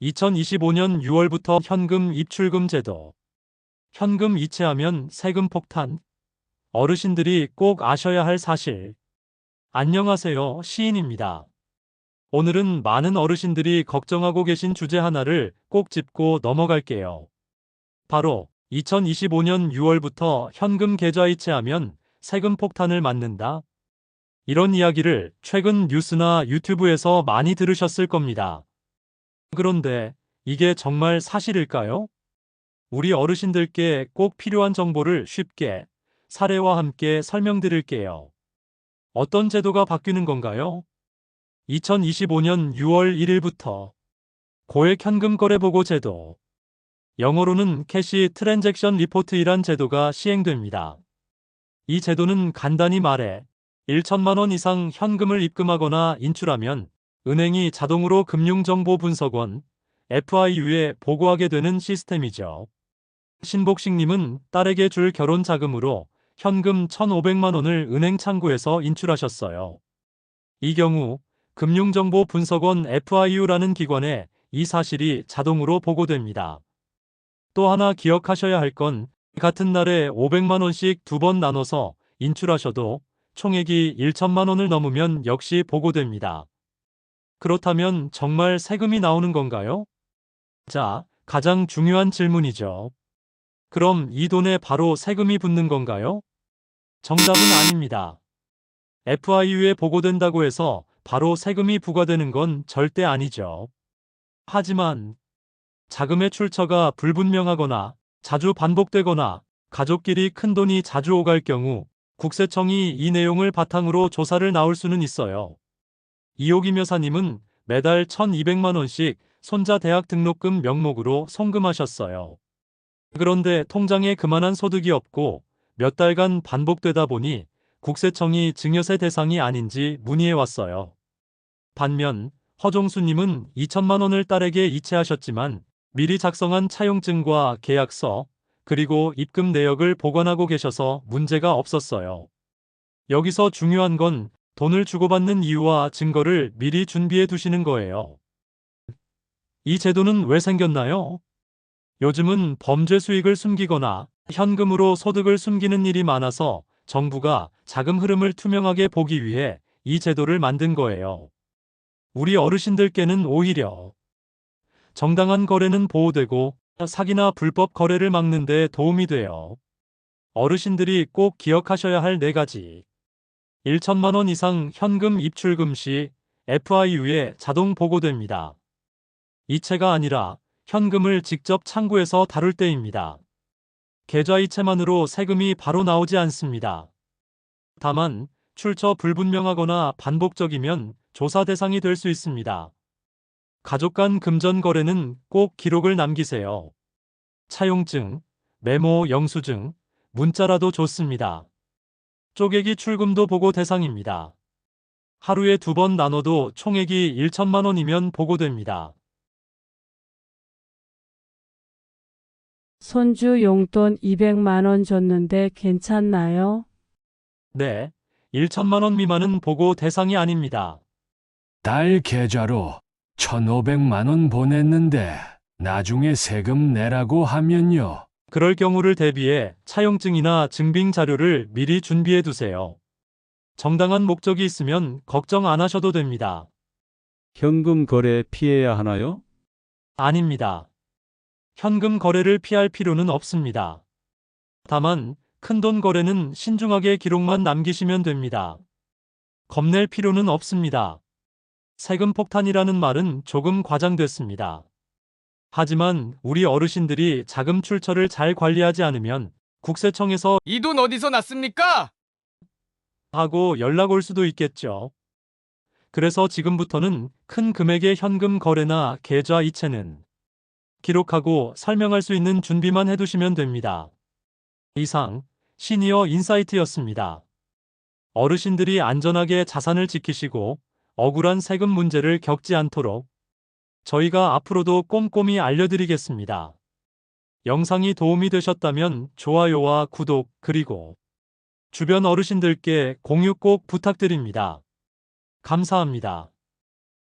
2025년 6월부터 현금 입출금 제도. 현금 이체하면 세금 폭탄. 어르신들이 꼭 아셔야 할 사실. 안녕하세요, 시인입니다. 오늘은 많은 어르신들이 걱정하고 계신 주제 하나를 꼭 짚고 넘어갈게요. 바로 2025년 6월부터 현금 계좌 이체하면 세금 폭탄을 맞는다. 이런 이야기를 최근 뉴스나 유튜브에서 많이 들으셨을 겁니다. 그런데 이게 정말 사실일까요? 우리 어르신들께 꼭 필요한 정보를 쉽게 사례와 함께 설명드릴게요. 어떤 제도가 바뀌는 건가요? 2025년 6월 1일부터 고액 현금 거래 보고 제도, 영어로는 캐시 트랜잭션 리포트이란 제도가 시행됩니다. 이 제도는 간단히 말해 1천만 원 이상 현금을 입금하거나 인출하면 은행이 자동으로 금융정보분석원 FIU에 보고하게 되는 시스템이죠. 신복식님은 딸에게 줄 결혼 자금으로 현금 1,500만 원을 은행 창구에서 인출하셨어요. 이 경우 금융정보분석원 FIU라는 기관에 이 사실이 자동으로 보고됩니다. 또 하나 기억하셔야 할 건 같은 날에 500만 원씩 두 번 나눠서 인출하셔도 총액이 1천만 원을 넘으면 역시 보고됩니다. 그렇다면 정말 세금이 나오는 건가요? 자, 가장 중요한 질문이죠. 그럼 이 돈에 바로 세금이 붙는 건가요? 정답은 아닙니다. FIU에 보고된다고 해서 바로 세금이 부과되는 건 절대 아니죠. 하지만 자금의 출처가 불분명하거나 자주 반복되거나 가족끼리 큰돈이 자주 오갈 경우 국세청이 이 내용을 바탕으로 조사를 나올 수는 있어요. 이호김 여사님은 매달 1,200만 원씩 손자 대학 등록금 명목으로 송금하셨어요. 그런데 통장에 그만한 소득이 없고 몇 달간 반복되다 보니 국세청이 증여세 대상이 아닌지 문의해 왔어요. 반면 허종수님은 2천만 원을 딸에게 이체하셨지만 미리 작성한 차용증과 계약서, 그리고 입금 내역을 보관하고 계셔서 문제가 없었어요. 여기서 중요한 건 돈을 주고받는 이유와 증거를 미리 준비해 두시는 거예요. 이 제도는 왜 생겼나요? 요즘은 범죄 수익을 숨기거나 현금으로 소득을 숨기는 일이 많아서 정부가 자금 흐름을 투명하게 보기 위해 이 제도를 만든 거예요. 우리 어르신들께는 오히려 정당한 거래는 보호되고 사기나 불법 거래를 막는 데 도움이 돼요. 어르신들이 꼭 기억하셔야 할 4가지. 1천만 원 이상 현금 입출금 시 FIU에 자동 보고됩니다. 이체가 아니라 현금을 직접 창구에서 다룰 때입니다. 계좌 이체만으로 세금이 바로 나오지 않습니다. 다만 출처 불분명하거나 반복적이면 조사 대상이 될 수 있습니다. 가족 간 금전 거래는 꼭 기록을 남기세요. 차용증, 메모 영수증, 문자라도 좋습니다. 쪼개기 출금도 보고 대상입니다. 하루에 2번 나눠도 총액이 1천만 원이면 보고됩니다. 손주 용돈 200만 원 줬는데 괜찮나요? 네, 1천만 원 미만은 보고 대상이 아닙니다. 딸 계좌로 1,500만 원 보냈는데 나중에 세금 내라고 하면요. 그럴 경우를 대비해 차용증이나 증빙 자료를 미리 준비해 두세요. 정당한 목적이 있으면 걱정 안 하셔도 됩니다. 현금 거래 피해야 하나요? 아닙니다. 현금 거래를 피할 필요는 없습니다. 다만 큰돈 거래는 신중하게 기록만 남기시면 됩니다. 겁낼 필요는 없습니다. 세금 폭탄이라는 말은 조금 과장됐습니다. 하지만 우리 어르신들이 자금 출처를 잘 관리하지 않으면 국세청에서 이 돈 어디서 났습니까? 하고 연락 올 수도 있겠죠. 그래서 지금부터는 큰 금액의 현금 거래나 계좌 이체는 기록하고 설명할 수 있는 준비만 해두시면 됩니다. 이상 시니어 인사이트였습니다. 어르신들이 안전하게 자산을 지키시고 억울한 세금 문제를 겪지 않도록 저희가 앞으로도 꼼꼼히 알려드리겠습니다. 영상이 도움이 되셨다면 좋아요와 구독, 그리고 주변 어르신들께 공유 꼭 부탁드립니다. 감사합니다.